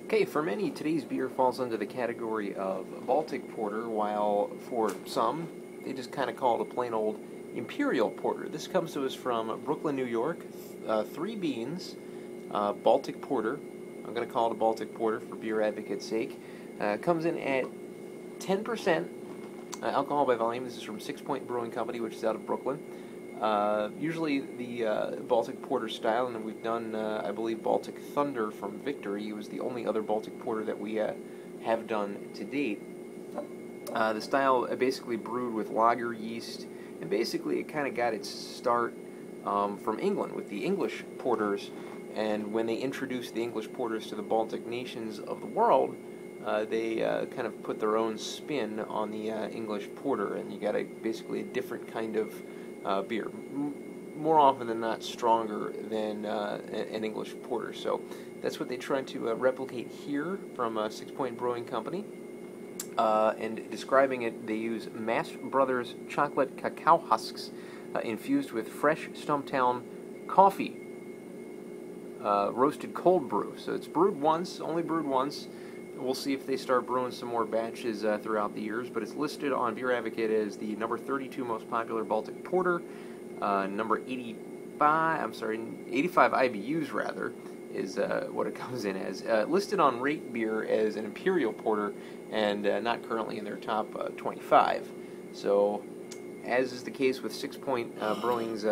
Okay, for many, today's beer falls under the category of Baltic Porter, while for some, they just kind of call it a plain old Imperial Porter. This comes to us from Brooklyn, New York. 3Beans Baltic Porter. I'm going to call it a Baltic Porter for beer advocate's sake. Comes in at 10% alcohol by volume. This is from Sixpoint Brewing Company, which is out of Brooklyn. Usually the Baltic Porter style, and we've done, I believe, Baltic Thunder from Victory. It was the only other Baltic Porter that we have done to date. The style basically brewed with lager yeast, and basically it kind of got its start from England with the English porters. And when they introduced the English porters to the Baltic nations of the world, they kind of put their own spin on the English porter, and you got basically a different kind of beer, more often than not stronger than an English porter. So that's what they tried to replicate here from Sixpoint Brewing Company. And describing it, they use Mast Brothers chocolate cacao husks infused with fresh Stumptown coffee, roasted cold brew. So it's brewed once, only brewed once. We'll see if they start brewing some more batches throughout the years, but it's listed on Beer Advocate as the number 32 most popular Baltic Porter. Number 85 IBUs rather is what it comes in as. Listed on Rate Beer as an Imperial Porter, and not currently in their top 25. So, as is the case with Sixpoint Brewing's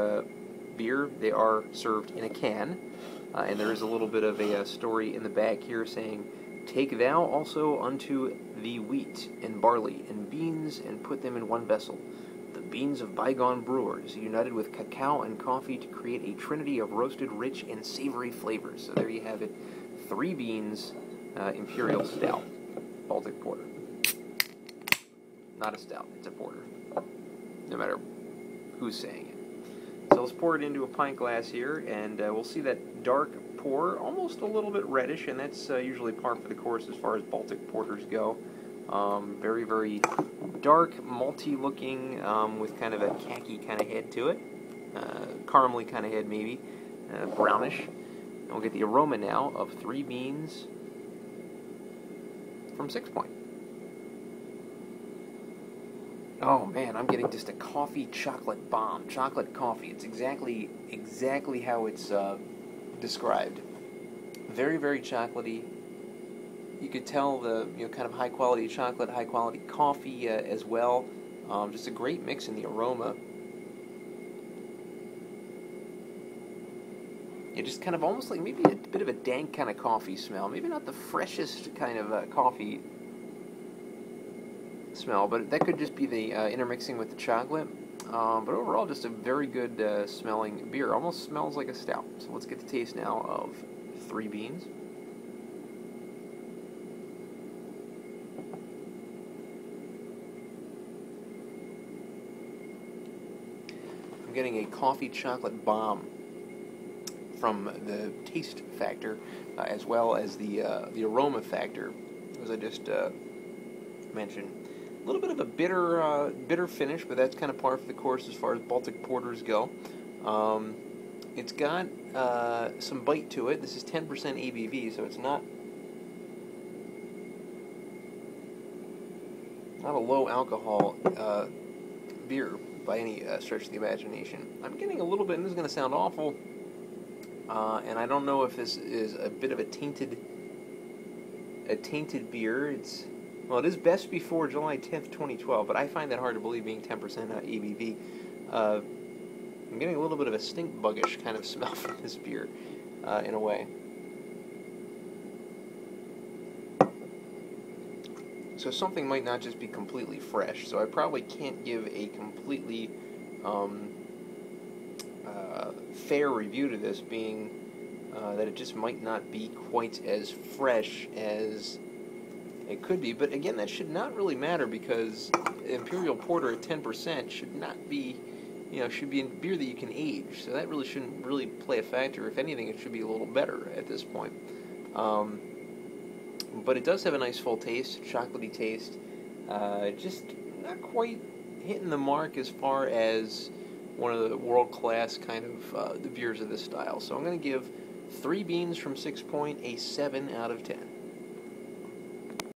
beer, they are served in a can, and there is a little bit of a story in the back here saying, "Take thou also unto thee wheat and barley and beans, and put them in one vessel, the beans of bygone brewers, united with cacao and coffee to create a trinity of roasted, rich, and savory flavors." So there you have it, 3Beans Imperial Stout, Baltic Porter. Not a stout, it's a porter, no matter who's saying it. So let's pour it into a pint glass here, and we'll see that dark pour, almost a little bit reddish, and that's usually par for the course as far as Baltic Porters go. Very, very dark, malty looking, with kind of a khaki kind of head to it. Caramely kind of head maybe, brownish. And we'll get the aroma now of 3Beans from Sixpoint. Oh man, I'm getting just a coffee chocolate bomb. Chocolate coffee. It's exactly how it's described. Very, very chocolatey. You could tell the kind of high quality chocolate, high quality coffee as well. Just a great mix in the aroma. It just kind of almost like maybe a bit of a dank kind of coffee smell. Maybe not the freshest kind of coffee smell, but that could just be the intermixing with the chocolate. But overall, just a very good smelling beer. Almost smells like a stout. So let's get the taste now of 3Beans. I'm getting a coffee chocolate bomb from the taste factor, as well as the aroma factor, as I just mentioned. A little bit of a bitter finish, but that's kind of par for the course as far as Baltic Porters go. It's got some bite to it. This is 10% ABV, so it's not a low alcohol beer by any stretch of the imagination. I'm getting a little bit, and this is going to sound awful, and I don't know if this is a bit of a tainted beer. Well, it is best before July 10th, 2012, but I find that hard to believe being 10% ABV. I'm getting a little bit of a stink buggish kind of smell from this beer, in a way. So something might not just be completely fresh, so I probably can't give a completely fair review to this, being that it just might not be quite as fresh as it could be. But again, that should not really matter, because Imperial Porter at 10% should not be, should be a beer that you can age. So that really shouldn't really play a factor. If anything, it should be a little better at this point. But it does have a nice full taste, chocolatey taste. Just not quite hitting the mark as far as one of the world-class kind of the beers of this style. So I'm going to give 3Beans from Sixpoint a 7 out of 10.